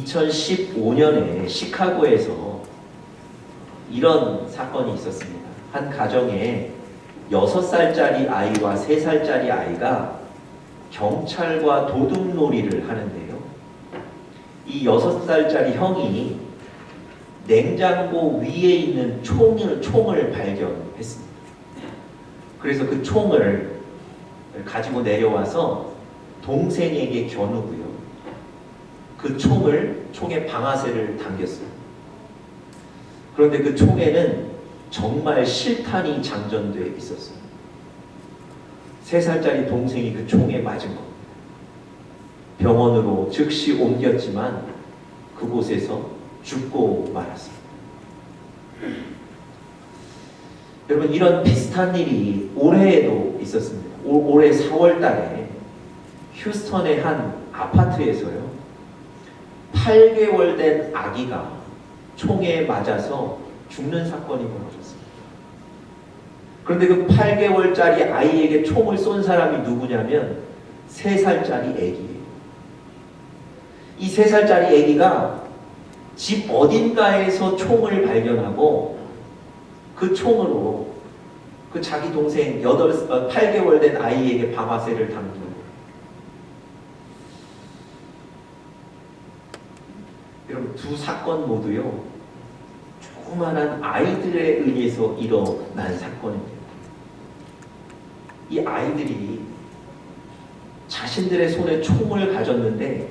2015년에 시카고에서 이런 사건이 있었습니다. 한 가정에 6살짜리 아이와 3살짜리 아이가 경찰과 도둑놀이를 하는데요. 이 6살짜리 형이 냉장고 위에 있는 총을 발견했습니다. 그래서 그 총을 가지고 내려와서 동생에게 겨누고요. 그 총에 방아쇠를 당겼어요. 그런데 그 총에는 정말 실탄이 장전되어 있었어요. 3살짜리 동생이 그 총에 맞은 겁니다. 병원으로 즉시 옮겼지만 그곳에서 죽고 말았습니다. 여러분, 이런 비슷한 일이 올해에도 있었습니다. 올해 4월 달에 휴스턴의 한 아파트에서요, 8개월 된 아기가 총에 맞아서 죽는 사건이 벌어졌습니다. 그런데 그 8개월짜리 아이에게 총을 쏜 사람이 누구냐면 3살짜리 아기예요. 이 3살짜리 아기가 집 어딘가에서 총을 발견하고 그 총으로 그 자기 동생 8개월 된 아이에게 방아쇠를 당기고, 여러분, 두 사건 모두요, 조그만한 아이들에 의해서 일어난 사건입니다. 이 아이들이 자신들의 손에 총을 가졌는데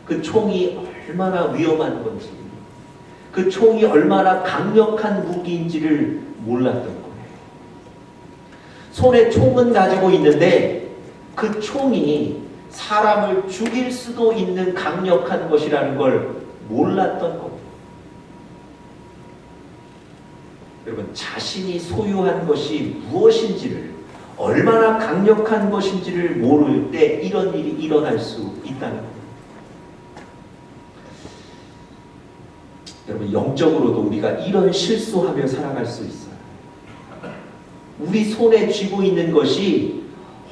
그 총이 얼마나 위험한 건지, 그 총이 얼마나 강력한 무기인지를 몰랐던 거예요. 손에 총은 가지고 있는데 그 총이 사람을 죽일 수도 있는 강력한 것이라는 걸 몰랐던 겁니다. 여러분, 자신이 소유한 것이 무엇인지를, 얼마나 강력한 것인지를 모를 때 이런 일이 일어날 수 있다는 겁니다. 여러분, 영적으로도 우리가 이런 실수하며 살아갈 수 있어요. 우리 손에 쥐고 있는 것이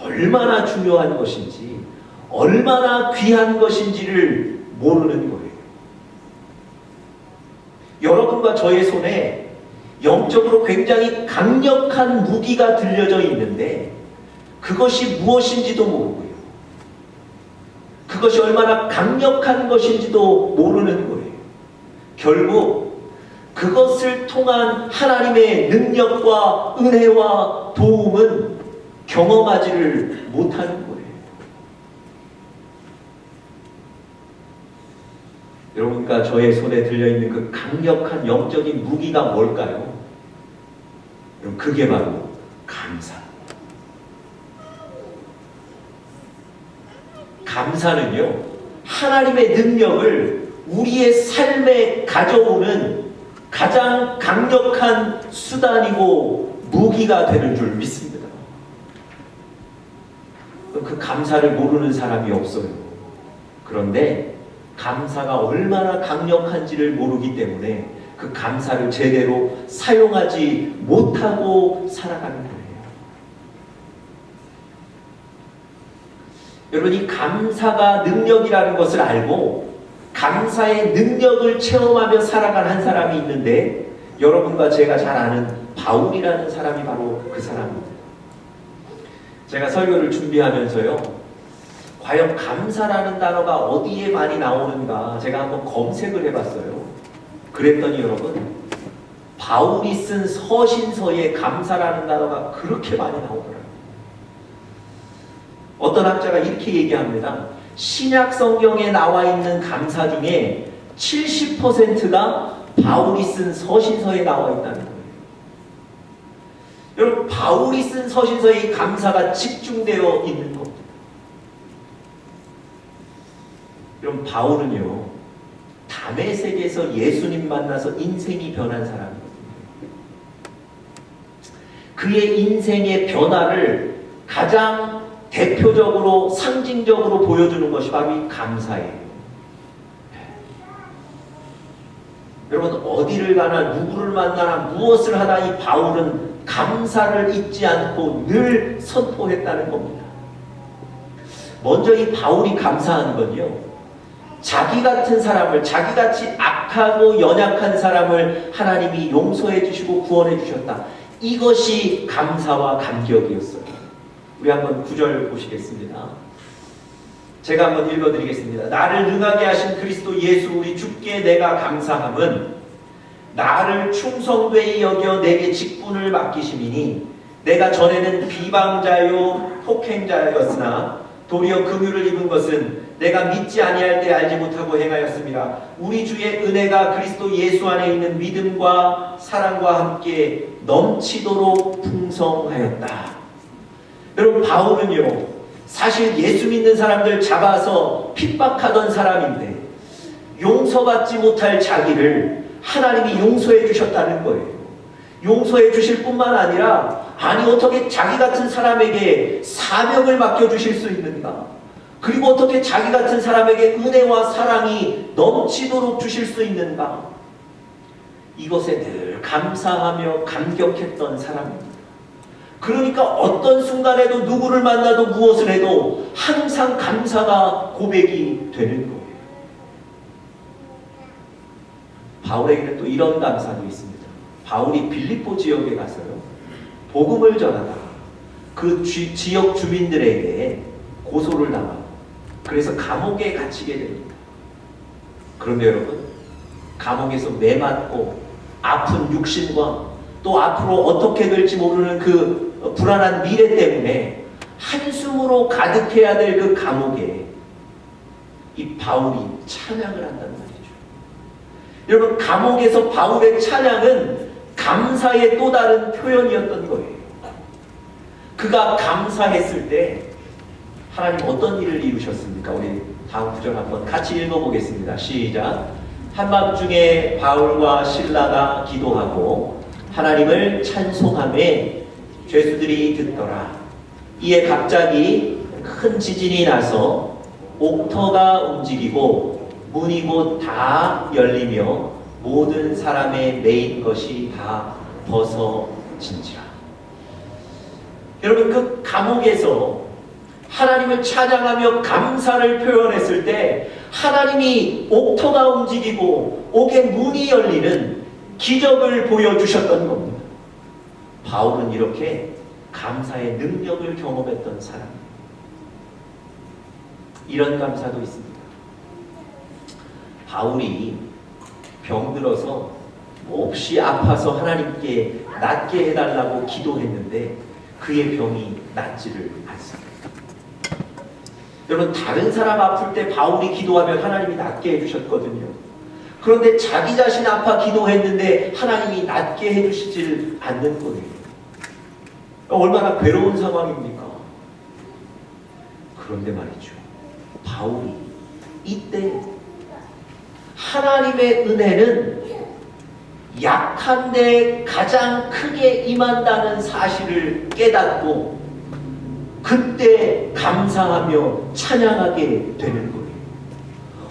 얼마나 중요한 것인지, 얼마나 귀한 것인지를 모르는 거예요. 여러분과 저의 손에 영적으로 굉장히 강력한 무기가 들려져 있는데 그것이 무엇인지도 모르고요, 그것이 얼마나 강력한 것인지도 모르는 거예요. 결국 그것을 통한 하나님의 능력과 은혜와 도움은 경험하지를 못하는 거예요. 여러분과 저의 손에 들려있는 그 강력한 영적인 무기가 뭘까요? 여러분, 그게 바로 감사입니다. 감사는요, 하나님의 능력을 우리의 삶에 가져오는 가장 강력한 수단이고 무기가 되는 줄 믿습니다. 그 감사를 모르는 사람이 없어요. 그런데 감사가 얼마나 강력한지를 모르기 때문에 그 감사를 제대로 사용하지 못하고 살아가는 거예요. 여러분, 이 감사가 능력이라는 것을 알고 감사의 능력을 체험하며 살아간 한 사람이 있는데, 여러분과 제가 잘 아는 바울이라는 사람이 바로 그 사람입니다. 제가 설교를 준비하면서요, 과연 감사라는 단어가 어디에 많이 나오는가 제가 한번 검색을 해봤어요. 그랬더니 여러분, 바울이 쓴 서신서에 감사라는 단어가 그렇게 많이 나오더라고요. 어떤 학자가 이렇게 얘기합니다. 신약 성경에 나와 있는 감사 중에 70%가 바울이 쓴 서신서에 나와 있다는 거예요. 여러분, 바울이 쓴 서신서에 감사가 집중되어 있는 겁니다. 여러분, 바울은요, 다메섹에서 예수님 만나서 인생이 변한 사람이거든요. 그의 인생의 변화를 가장 대표적으로 상징적으로 보여주는 것이 바로 이 감사예요. 여러분, 어디를 가나 누구를 만나나 무엇을 하나 이 바울은 감사를 잊지 않고 늘 선포했다는 겁니다. 먼저 이 바울이 감사한 건요, 자기 같은 사람을, 자기같이 악하고 연약한 사람을 하나님이 용서해 주시고 구원해 주셨다. 이것이 감사와 감격이었어요. 우리 한번 9절 보시겠습니다. 제가 한번 읽어드리겠습니다. 나를 능하게 하신 그리스도 예수 우리 주께 내가 감사함은 나를 충성되이 여겨 내게 직분을 맡기심이니 내가 전에는 비방자요 폭행자였으나 도리어 긍휼을 입은 것은 내가 믿지 아니할 때 알지 못하고 행하였습니다. 우리 주의 은혜가 그리스도 예수 안에 있는 믿음과 사랑과 함께 넘치도록 풍성하였다. 여러분, 바울은요 사실 예수 믿는 사람들 잡아서 핍박하던 사람인데 용서받지 못할 자기를 하나님이 용서해 주셨다는 거예요. 용서해 주실 뿐만 아니라 아니 어떻게 자기 같은 사람에게 사명을 맡겨주실 수 있는가? 그리고 어떻게 자기 같은 사람에게 은혜와 사랑이 넘치도록 주실 수 있는가? 이것에 늘 감사하며 감격했던 사람입니다. 그러니까 어떤 순간에도 누구를 만나도 무엇을 해도 항상 감사가 고백이 되는 거예요. 바울에게는 또 이런 감사도 있습니다. 바울이 빌립보 지역에 가서요 복음을 전하다가 그 지역 주민들에게 고소를 당하고 그래서 감옥에 갇히게 됩니다. 그런데 여러분, 감옥에서 매맞고 아픈 육신과 또 앞으로 어떻게 될지 모르는 그 불안한 미래 때문에 한숨으로 가득해야 될 그 감옥에 이 바울이 찬양을 한단 말이죠. 여러분, 감옥에서 바울의 찬양은 감사의 또 다른 표현이었던 거예요. 그가 감사했을 때 하나님 어떤 일을 이루셨습니까? 우리 다음 구절 한번 같이 읽어보겠습니다. 시작. 한밤중에 바울과 실라가 기도하고 하나님을 찬송하며 죄수들이 듣더라. 이에 갑자기 큰 지진이 나서 옥터가 움직이고 문이 곧 다 열리며 모든 사람의 매인 것이 다 벗어진지라. 여러분, 그 감옥에서 하나님을 찬양하며 감사를 표현했을 때 하나님이 옥터가 움직이고 옥의 문이 열리는 기적을 보여주셨던 겁니다. 바울은 이렇게 감사의 능력을 경험했던 사람입니다. 이런 감사도 있습니다. 바울이 병들어서 몹시 아파서 하나님께 낫게 해달라고 기도했는데 그의 병이 낫지를 않습니다. 여러분, 다른 사람 아플 때 바울이 기도하면 하나님이 낫게 해주셨거든요. 그런데 자기 자신 아파 기도했는데 하나님이 낫게 해주시질 않는 거예요. 얼마나 괴로운 상황입니까? 그런데 말이죠, 바울이 이때 하나님의 은혜는 약한데 가장 크게 임한다는 사실을 깨닫고 그때 감사하며 찬양하게 되는 거예요.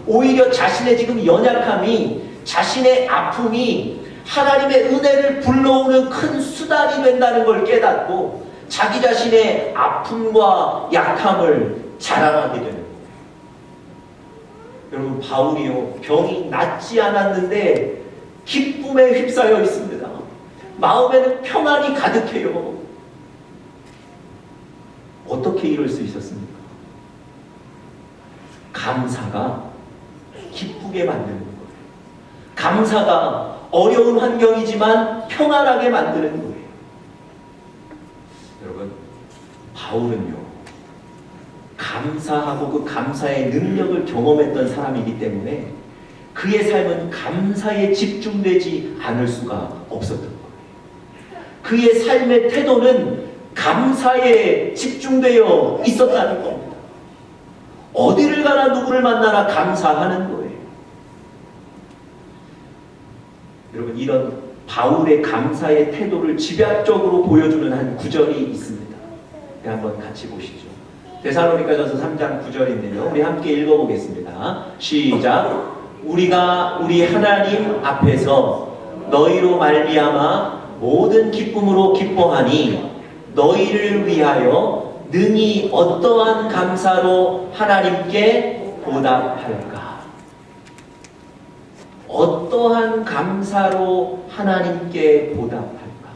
오히려 자신의 지금 연약함이, 자신의 아픔이 하나님의 은혜를 불러오는 큰 수단이 된다는 걸 깨닫고 자기 자신의 아픔과 약함을 자랑하게 되는 거예요. 여러분, 바울이요 병이 낫지 않았는데 기쁨에 휩싸여 있습니다. 마음에는 평안이 가득해요. 어떻게 이럴 수 있었습니까? 감사가 기쁘게 만드는 거예요. 감사가 어려운 환경이지만 평안하게 만드는 거예요. 여러분, 바울은요 감사하고 그 감사의 능력을 경험했던 사람이기 때문에 그의 삶은 감사에 집중되지 않을 수가 없었던 거예요. 그의 삶의 태도는 감사에 집중되어 있었다는 겁니다. 어디를 가나 누구를 만나나 감사하는 거예요. 여러분, 이런 바울의 감사의 태도를 집약적으로 보여주는 한 구절이 있습니다. 한번 같이 보시죠. 데살로니가전서 3장 9절인데요. 우리 함께 읽어보겠습니다. 시작. 우리가 우리 하나님 앞에서 너희로 말미암아 모든 기쁨으로 기뻐하니 너희를 위하여 능히 어떠한 감사로 하나님께 보답할까. 어떠한 감사로 하나님께 보답할까?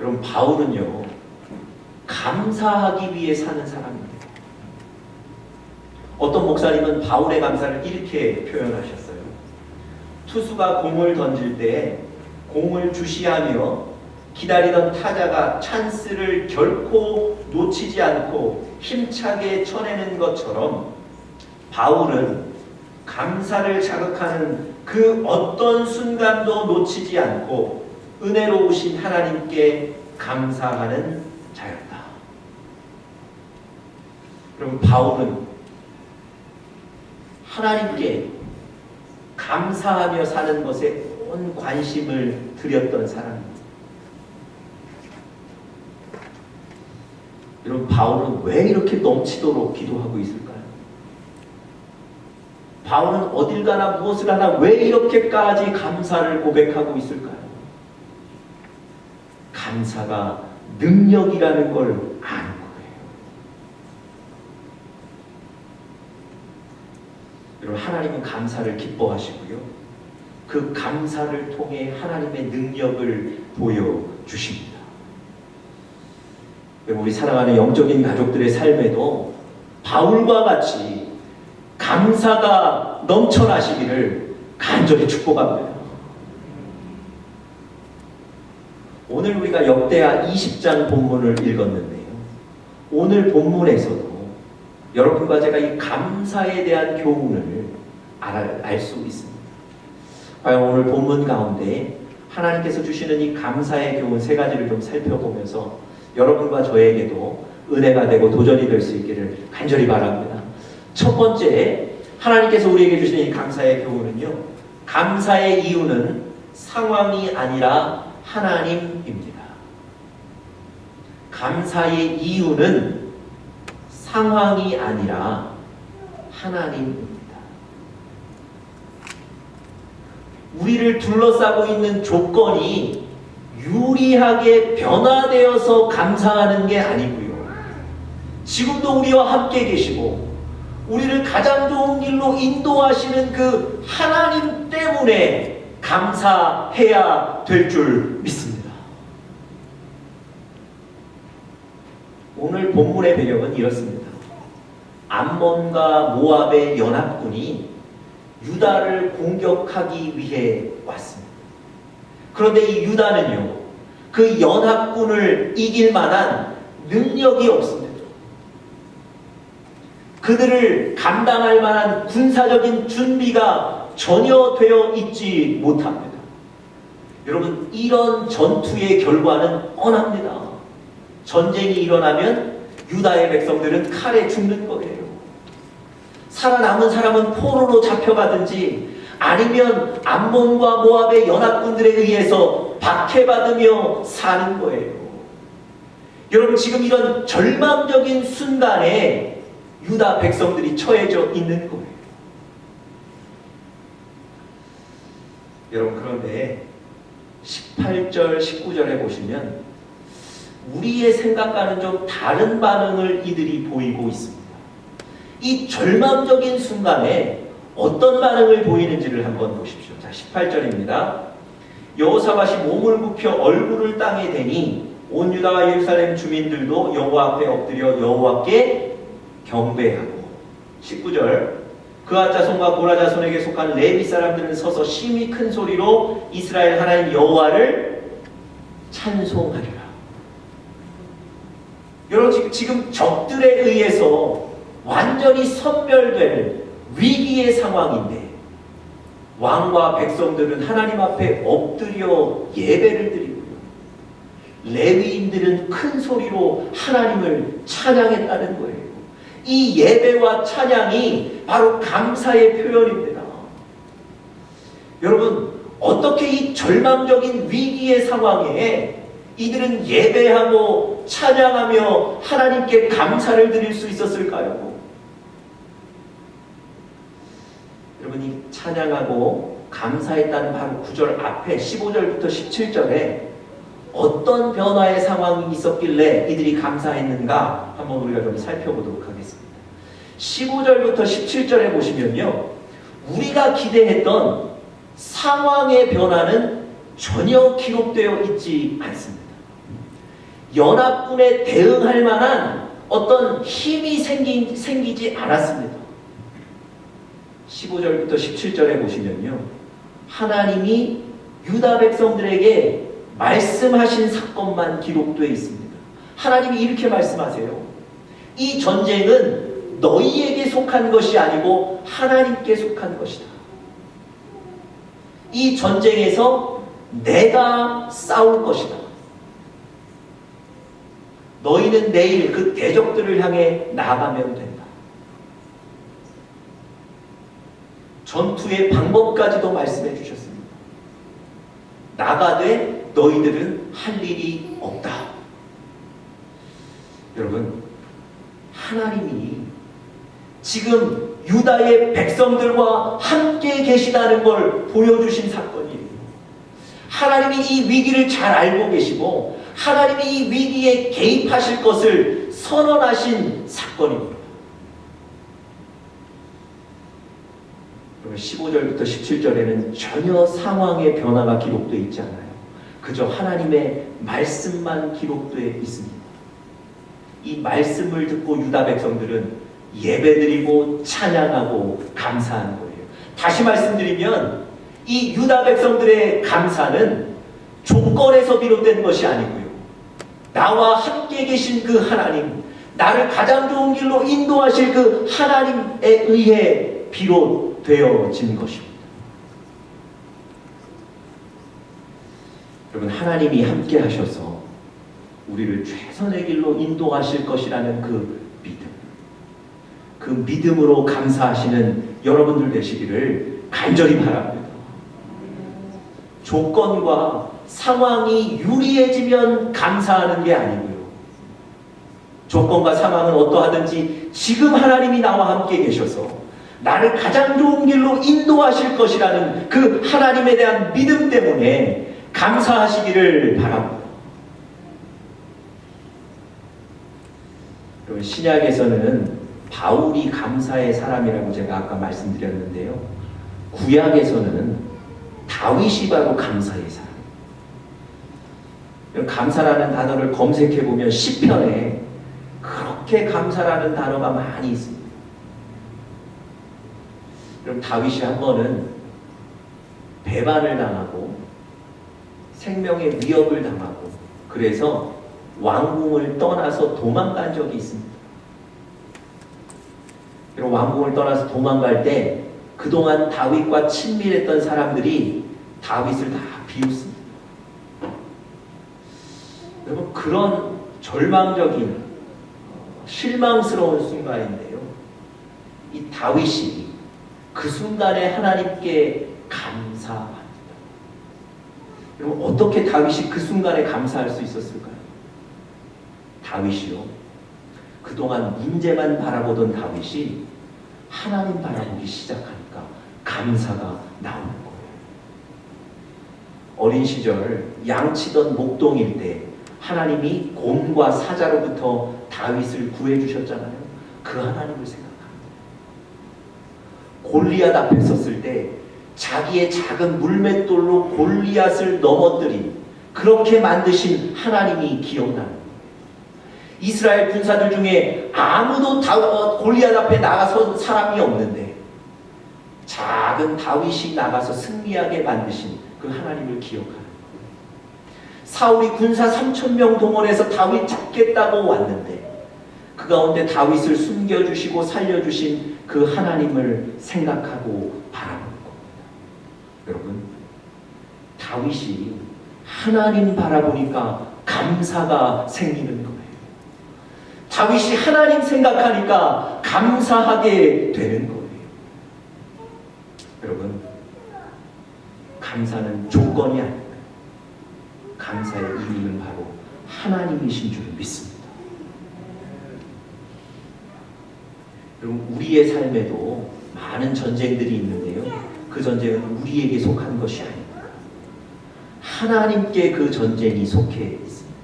여러분, 바울은요, 감사하기 위해 사는 사람입니다. 어떤 목사님은 바울의 감사를 이렇게 표현하셨어요. 투수가 공을 던질 때 공을 주시하며 기다리던 타자가 찬스를 결코 놓치지 않고 힘차게 쳐내는 것처럼 바울은 감사를 자극하는 그 어떤 순간도 놓치지 않고 은혜로우신 하나님께 감사하는 자였다. 그럼 바울은 하나님께 감사하며 사는 것에 온 관심을 들였던 사람입니다. 여러분, 바울은 왜 이렇게 넘치도록 기도하고 있을까요? 바울은 어딜 가나 무엇을 하나 왜 이렇게까지 감사를 고백하고 있을까요? 감사가 능력이라는 걸 아는 거예요. 여러분, 하나님은 감사를 기뻐하시고요, 그 감사를 통해 하나님의 능력을 보여주십니다. 우리 사랑하는 영적인 가족들의 삶에도 바울과 같이 감사가 넘쳐나시기를 간절히 축복합니다. 오늘 우리가 역대하 20장 본문을 읽었는데요, 오늘 본문에서도 여러분과 제가 이 감사에 대한 교훈을 알 수 있습니다. 과연 오늘 본문 가운데 하나님께서 주시는 이 감사의 교훈 세 가지를 좀 살펴보면서 여러분과 저에게도 은혜가 되고 도전이 될 수 있기를 간절히 바랍니다. 첫 번째, 하나님께서 우리에게 주시는 이 감사의 교훈은요, 감사의 이유는 상황이 아니라 하나님입니다. 감사의 이유는 상황이 아니라 하나님입니다. 우리를 둘러싸고 있는 조건이 유리하게 변화되어서 감사하는 게 아니고요, 지금도 우리와 함께 계시고 우리를 가장 좋은 길로 인도하시는 그 하나님 때문에 감사해야 될 줄 믿습니다. 오늘 본문의 배경은 이렇습니다. 암몬과 모압의 연합군이 유다를 공격하기 위해 왔습니다. 그런데 이 유다는요, 그 연합군을 이길 만한 능력이 없습니다. 그들을 감당할 만한 군사적인 준비가 전혀 되어 있지 못합니다. 여러분, 이런 전투의 결과는 뻔합니다. 전쟁이 일어나면 유다의 백성들은 칼에 죽는 거예요. 살아남은 사람은 포로로 잡혀가든지 아니면 암몬과 모압의 연합군들에 의해서 박해받으며 사는 거예요. 여러분, 지금 이런 절망적인 순간에 유다 백성들이 처해져 있는 거예요. 여러분, 그런데 18절, 19절에 보시면 우리의 생각과는 좀 다른 반응을 이들이 보이고 있습니다. 이 절망적인 순간에 어떤 반응을 보이는지를 한번 보십시오. 자, 18절입니다. 여호사밧이 몸을 굽혀 얼굴을 땅에 대니 온 유다와 예루살렘 주민들도 여호와 앞에 엎드려 여호와께 경배하고. 19절, 그앗 자손과 고라 자손에게 속한 레위 사람들은 서서 심히 큰 소리로 이스라엘 하나님 여호와를 찬송하리라. 여러분, 지금 적들에 의해서 완전히 선멸될 위기의 상황인데 왕과 백성들은 하나님 앞에 엎드려 예배를 드리고요, 레위인들은 큰 소리로 하나님을 찬양했다는 거예요. 이 예배와 찬양이 바로 감사의 표현입니다. 여러분, 어떻게 이 절망적인 위기의 상황에 이들은 예배하고 찬양하며 하나님께 감사를 드릴 수 있었을까요? 여러분, 이 찬양하고 감사했다는 바로 9절 앞에 15절부터 17절에 어떤 변화의 상황이 있었길래 이들이 감사했는가 한번 우리가 좀 살펴보도록 하겠습니다. 15절부터 17절에 보시면요, 우리가 기대했던 상황의 변화는 전혀 기록되어 있지 않습니다. 연합군에 대응할 만한 어떤 힘이 생기지 않았습니다. 15절부터 17절에 보시면요, 하나님이 유다 백성들에게 말씀하신 사건만 기록되어 있습니다. 하나님이 이렇게 말씀하세요. 이 전쟁은 너희에게 속한 것이 아니고 하나님께 속한 것이다. 이 전쟁에서 내가 싸울 것이다. 너희는 내일 그 대적들을 향해 나아가면 된다. 전투의 방법까지도 말씀해 주셨습니다. 나가되 너희들은 할 일이 없다. 여러분, 하나님이 지금 유다의 백성들과 함께 계시다는 걸 보여주신 사건이에요. 하나님이 이 위기를 잘 알고 계시고 하나님이 이 위기에 개입하실 것을 선언하신 사건입니다. 15절부터 17절에는 전혀 상황의 변화가 기록되어 있지 않아요. 그저 하나님의 말씀만 기록되어 있습니다. 이 말씀을 듣고 유다 백성들은 예배드리고 찬양하고 감사하는 거예요. 다시 말씀드리면 이 유다 백성들의 감사는 조건에서 비롯된 것이 아니고요, 나와 함께 계신 그 하나님, 나를 가장 좋은 길로 인도하실 그 하나님에 의해 비롯되어진 것입니다. 여러분, 하나님이 함께 하셔서 우리를 최선의 길로 인도하실 것이라는 그 믿음, 그 믿음으로 감사하시는 여러분들 되시기를 간절히 바랍니다. 조건과 상황이 유리해지면 감사하는 게 아니고요, 조건과 상황은 어떠하든지 지금 하나님이 나와 함께 계셔서 나를 가장 좋은 길로 인도하실 것이라는 그 하나님에 대한 믿음 때문에 감사하시기를 바랍니다. 그리고 신약에서는 바울이 감사의 사람이라고 제가 아까 말씀드렸는데요, 구약에서는 다윗이 바로 감사의 사람. 감사라는 단어를 검색해보면 시편에 그렇게 감사라는 단어가 많이 있습니다. 그럼 다윗이 한 번은 배반을 당하고 생명의 위협을 당하고 그래서 왕궁을 떠나서 도망간 적이 있습니다. 그리고 왕궁을 떠나서 도망갈 때 그동안 다윗과 친밀했던 사람들이 다윗을 다 비웃습니다. 여러분, 그런 절망적인 실망스러운 순간인데요, 이 다윗이 그 순간에 하나님께 감사합니다. 여러분, 어떻게 다윗이 그 순간에 감사할 수 있었을까요? 다윗이요, 그동안 문제만 바라보던 다윗이 하나님 바라보기 시작하니까 감사가 나오는 거예요. 어린 시절 양치던 목동일 때 하나님이 곰과 사자로부터 다윗을 구해주셨잖아요. 그 하나님을 생각합니다. 골리앗 앞에 섰을 때 자기의 작은 물맷돌로 골리앗을 넘어뜨린, 그렇게 만드신 하나님이 기억나는 거예요. 이스라엘 군사들 중에 아무도 골리앗 앞에 나가서 사람이 없는데 작은 다윗이 나가서 승리하게 만드신 그 하나님을 기억하는 거예요. 사울이 군사 3,000명 동원해서 다윗 잡겠다고 왔는데 그 가운데 다윗을 숨겨주시고 살려주신 그 하나님을 생각하고 바라보는 겁니다. 여러분, 다윗이 하나님 바라보니까 감사가 생기는 거예요. 다윗이 하나님 생각하니까 감사하게 되는 거예요. 여러분, 감사는 조건이 아닙니다. 감사의 이유는 바로 하나님이신 줄 믿습니다. 여러분, 우리의 삶에도 많은 전쟁들이 있는데요, 그 전쟁은 우리에게 속한 것이 아닙니다. 하나님께 그 전쟁이 속해 있습니다.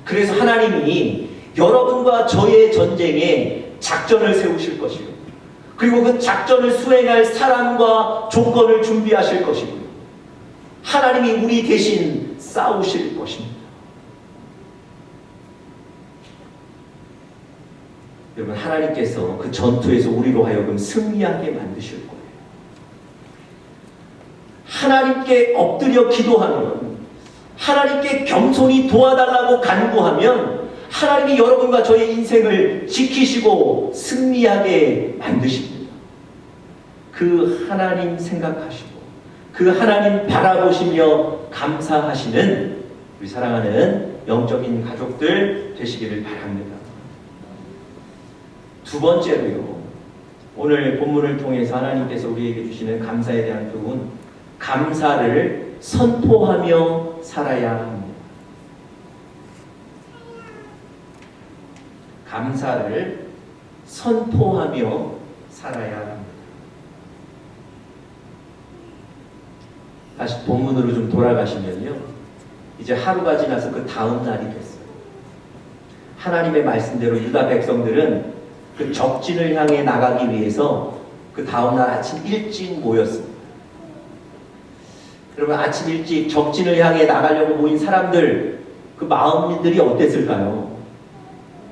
그래서 하나님이 여러분과 저의 전쟁에 작전을 세우실 것이요, 그리고 그 작전을 수행할 사람과 조건을 준비하실 것이고요. 하나님이 우리 대신 싸우실 것입니다. 여러분, 하나님께서 그 전투에서 우리로 하여금 승리하게 만드실 거예요. 하나님께 엎드려 기도하면, 하나님께 겸손히 도와달라고 간구하면 하나님이 여러분과 저의 인생을 지키시고 승리하게 만드십니다. 그 하나님 생각하시고 그 하나님 바라보시며 감사하시는 우리 사랑하는 영적인 가족들 되시기를 바랍니다. 두 번째로요, 오늘 본문을 통해서 하나님께서 우리에게 주시는 감사에 대한 교훈, 감사를 선포하며 살아야 합니다. 감사를 선포하며 살아야 합니다. 다시 본문으로 좀 돌아가시면요, 이제 하루가 지나서 그 다음 날이 됐어요. 하나님의 말씀대로 유다 백성들은 그 적진을 향해 나가기 위해서 그 다음 날 아침 일찍 모였습니다. 여러분, 아침 일찍 적진을 향해 나가려고 모인 사람들, 그 마음들이 어땠을까요?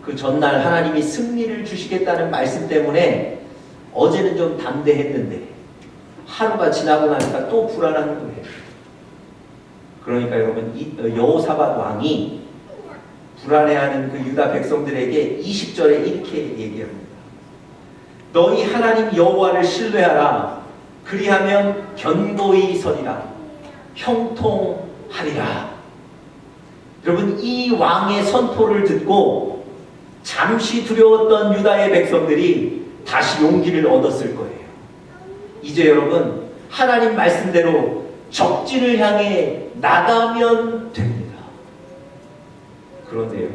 그 전날 하나님이 승리를 주시겠다는 말씀 때문에 어제는 좀 담대했는데 하루가 지나고 나니까 또 불안한 거예요. 그러니까 여러분, 여호사밧 왕이 불안해하는 그 유다 백성들에게 20절에 이렇게 얘기합니다. 너희 하나님 여호와를 신뢰하라. 그리하면 견고히 서리라. 형통하리라. 여러분, 이 왕의 선포를 듣고 잠시 두려웠던 유다의 백성들이 다시 용기를 얻었을 거예요. 이제 여러분, 하나님 말씀대로 적진을 향해 나가면 됩니다. 그런데요,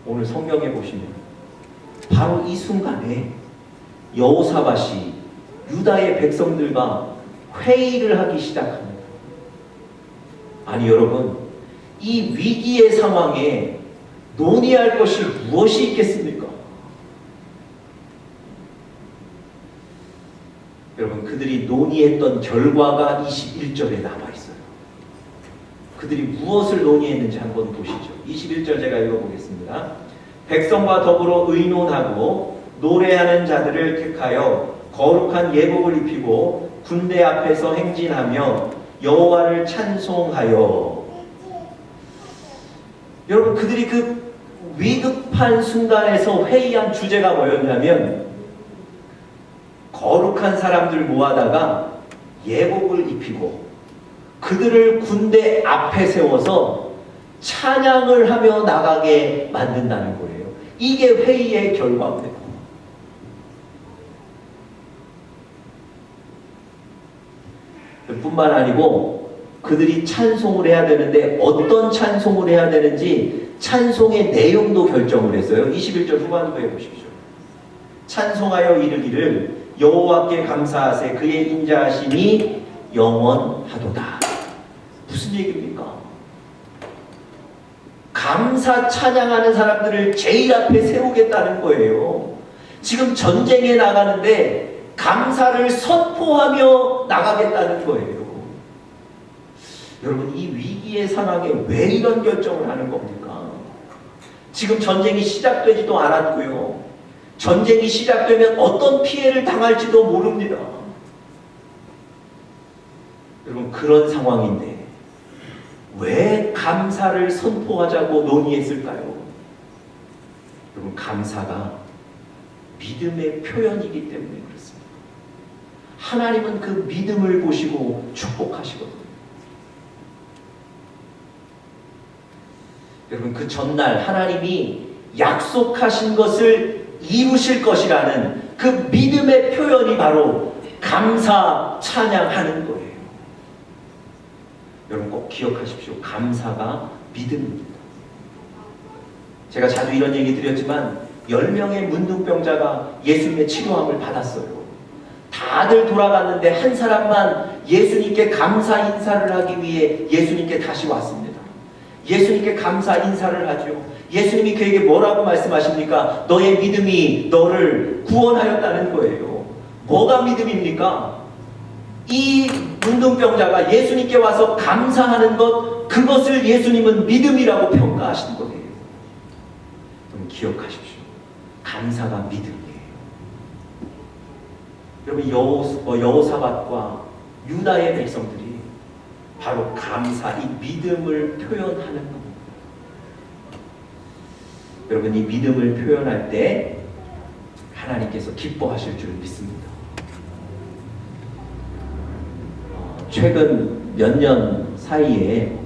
오늘 성경에 보시면 바로 이 순간에 여호사밧이 유다의 백성들과 회의를 하기 시작합니다. 아니 여러분, 이 위기의 상황에 논의할 것이 무엇이 있겠습니까? 여러분, 그들이 논의했던 결과가 21절에 남아있어요. 그들이 무엇을 논의했는지 한번 보시죠. 21절 제가 읽어보겠습니다. 백성과 더불어 의논하고 노래하는 자들을 택하여 거룩한 예복을 입히고 군대 앞에서 행진하며 여호와를 찬송하여. 여러분, 그들이 그 위급한 순간에서 회의한 주제가 뭐였냐면 거룩한 사람들 모아다가 예복을 입히고 그들을 군대 앞에 세워서 찬양을 하며 나가게 만든다는 거예요. 이게 회의의 결과입니다. 뿐만 아니고 그들이 찬송을 해야 되는데 어떤 찬송을 해야 되는지 찬송의 내용도 결정을 했어요. 21절 후반부에 보십시오. 찬송하여 이르기를 여호와께 감사하세 그의 인자하심이 영원하도다. 무슨 얘기입니까? 감사 찬양하는 사람들을 제일 앞에 세우겠다는 거예요. 지금 전쟁에 나가는데 감사를 선포하며 나가겠다는 거예요. 여러분, 이 위기의 상황에 왜 이런 결정을 하는 겁니까? 지금 전쟁이 시작되지도 않았고요. 전쟁이 시작되면 어떤 피해를 당할지도 모릅니다. 여러분, 그런 상황인데 왜 감사를 선포하자고 논의했을까요? 여러분, 감사가 믿음의 표현이기 때문에 그렇습니다. 하나님은 그 믿음을 보시고 축복하시거든요. 여러분, 그 전날 하나님이 약속하신 것을 이루실 것이라는 그 믿음의 표현이 바로 감사 찬양하는 거예요. 여러분, 꼭 기억하십시오. 감사가 믿음입니다. 제가 자주 이런 얘기 드렸지만 10명의 문둥병자가 예수님의 치료함을 받았어요. 다들 돌아갔는데 한 사람만 예수님께 감사 인사를 하기 위해 예수님께 다시 왔습니다. 예수님께 감사 인사를 하죠. 예수님이 그에게 뭐라고 말씀하십니까? 너의 믿음이 너를 구원하였다는 거예요. 뭐가 믿음입니까? 이 문둥병자가 예수님께 와서 감사하는 것, 그것을 예수님은 믿음이라고 평가하신 거예요. 여러분 기억하십시오. 감사가 믿음이에요. 여러분 여호사밧과 유다의 백성들이 바로 감사, 이 믿음을 표현하는 겁니다. 여러분 이 믿음을 표현할 때 하나님께서 기뻐하실 줄 믿습니다. 최근 몇 년 사이에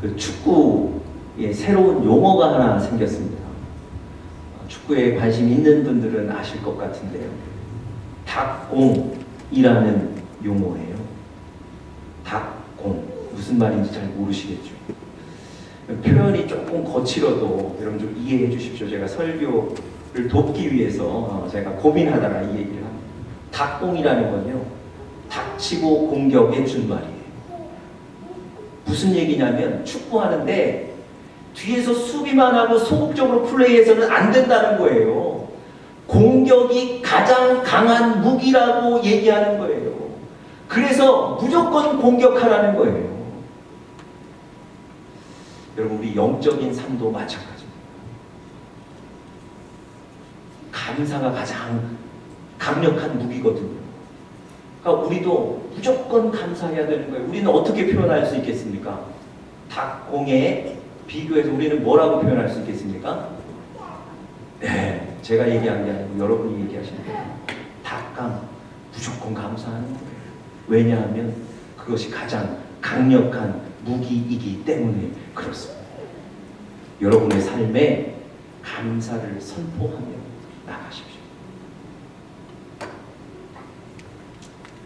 그 축구에 새로운 용어가 하나 생겼습니다. 축구에 관심 있는 분들은 아실 것 같은데요. 닭공이라는 용어예요. 닭공. 무슨 말인지 잘 모르시겠죠. 표현이 조금 거칠어도 여러분 좀 이해해 주십시오. 제가 설교를 돕기 위해서 제가 고민하다가 이 얘기를 합니다. 닭공이라는 건요, 닥치고 공격의 준말이에요. 무슨 얘기냐면 축구하는데 뒤에서 수비만 하고 소극적으로 플레이해서는 안 된다는 거예요. 공격이 가장 강한 무기라고 얘기하는 거예요. 그래서 무조건 공격하라는 거예요. 여러분 우리 영적인 삶도 마찬가지입니다. 감사가 가장 강력한 무기거든요. 그러니까 우리도 무조건 감사해야 되는 거예요. 우리는 어떻게 표현할 수 있겠습니까? 닭공에 비교해서 우리는 뭐라고 표현할 수 있겠습니까? 네, 제가 얘기한 게 아니고 여러분이 얘기하시는 거예요. 닭감, 무조건 감사하는 거예요. 왜냐하면 그것이 가장 강력한 무기이기 때문에 그렇습니다. 여러분의 삶에 감사를 선포하며 나가십시오.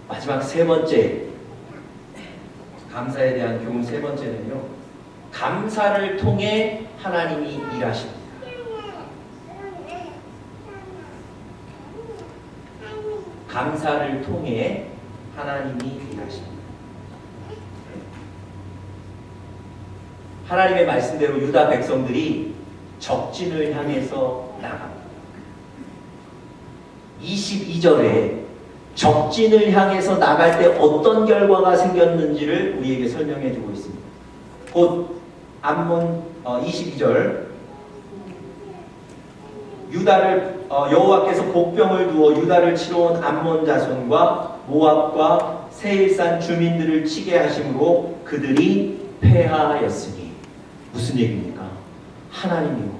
마지막 세 번째, 감사에 대한 교훈 세 번째는요, 감사를 통해 하나님이 일하십니다. 감사를 통해 하나님이 일하십니다. 하나님의 말씀대로 유다 백성들이 적진을 향해서 나갑니다. 22절에 적진을 향해서 나갈 때 어떤 결과가 생겼는지를 우리에게 설명해 주고 있습니다. 곧 암몬 22절 유다를 여호와께서 복병을 두어 유다를 치러 온 암몬 자손과 모압과 세일산 주민들을 치게 하심으로 그들이 패하였으니 무슨 얘기입니까? 하나님이요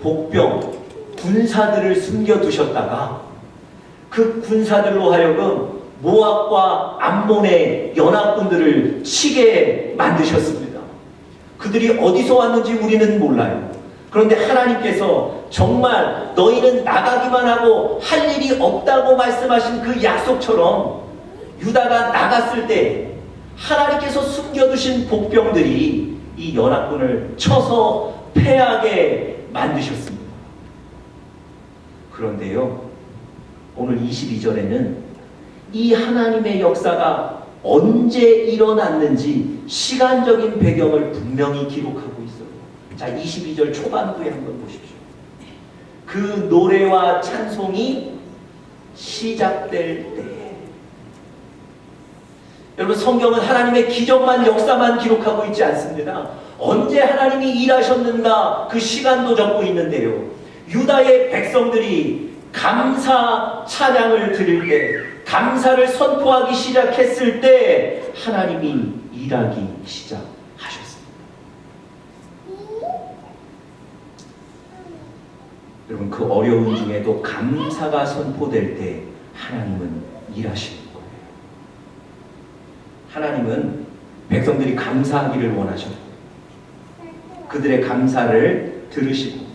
복병 군사들을 숨겨두셨다가 그 군사들로 하여금 모압과 암몬의 연합군들을 치게 만드셨습니다. 그들이 어디서 왔는지 우리는 몰라요. 그런데 하나님께서 정말 너희는 나가기만 하고 할 일이 없다고 말씀하신 그 약속처럼 유다가 나갔을 때 하나님께서 숨겨두신 복병들이 이 연합군을 쳐서 패하게 만드셨습니다. 그런데요, 오늘 22절에는 이 하나님의 역사가 언제 일어났는지 시간적인 배경을 분명히 기록하고 있어요. 자, 22절 초반부에 한번 보십시오. 그 노래와 찬송이 시작될 때. 여러분 성경은 하나님의 기적만 역사만 기록하고 있지 않습니다. 언제 하나님이 일하셨는가 그 시간도 적고 있는데요. 유다의 백성들이 감사 찬양을 드릴 때, 감사를 선포하기 시작했을 때 하나님이 일하기 시작하셨습니다. 여러분 그 어려운 중에도 감사가 선포될 때 하나님은 일하시는 거예요. 하나님은 백성들이 감사하기를 원하셨고 그들의 감사를 들으시고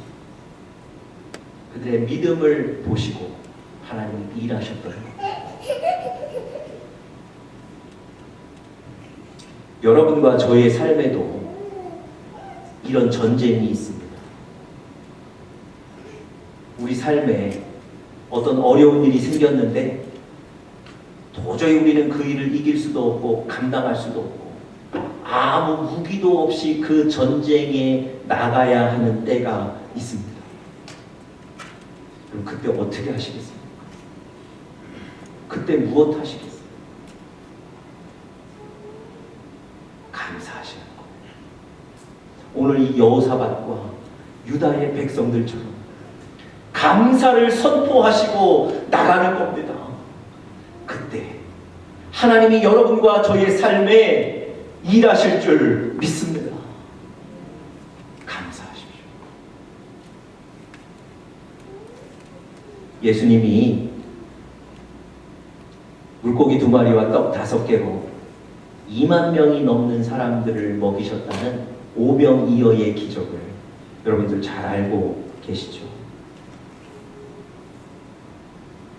그들의 믿음을 보시고 하나님이 일하셨던 거예요. 여러분과 저의 삶에도 이런 전쟁이 있습니다. 우리 삶에 어떤 어려운 일이 생겼는데 도저히 우리는 그 일을 이길 수도 없고 감당할 수도 없고 아무 무기도 없이 그 전쟁에 나가야 하는 때가 있습니다. 그럼 그때 어떻게 하시겠습니까? 그때 무엇 하시겠어요? 감사하시는 거예요. 오늘 이 여호사밧과 유다의 백성들처럼 감사를 선포하시고 나가는 겁니다. 그때 하나님이 여러분과 저의 삶에 일하실 줄 믿습니다. 감사하십시오. 예수님이 물고기 2마리와 떡 5개로 2만 명이 넘는 사람들을 먹이셨다는 오병이어의 기적을 여러분들 잘 알고 계시죠?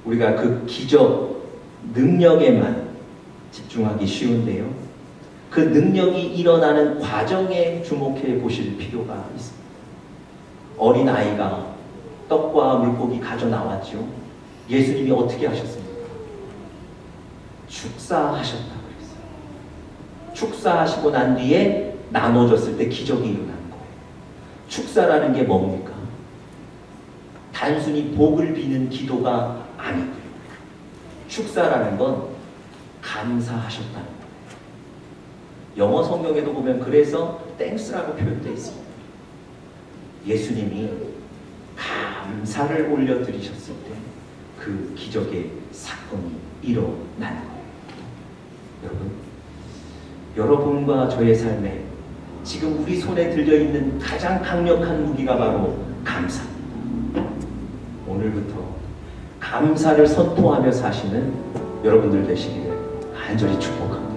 우리가 그 기적 능력에만 집중하기 쉬운데요. 그 능력이 일어나는 과정에 주목해 보실 필요가 있습니다. 어린아이가 떡과 물고기 가져 나왔죠. 예수님이 어떻게 하셨습니까? 축사하셨다고 그랬어요. 축사하시고 난 뒤에 나눠줬을 때 기적이 일어난 거예요. 축사라는 게 뭡니까? 단순히 복을 비는 기도가 아니고요. 축사라는 건 감사하셨다는 거예요. 영어 성경에도 보면 그래서 땡스라고 표현되어 있습니다. 예수님이 감사를 올려드리셨을 때 그 기적의 사건이 일어나는 거예요. 여러분, 여러분과 저의 삶에 지금 우리 손에 들려있는 가장 강력한 무기가 바로 감사입니다. 오늘부터 감사를 선포하며 사시는 여러분들 되시기를 간절히 축복합니다.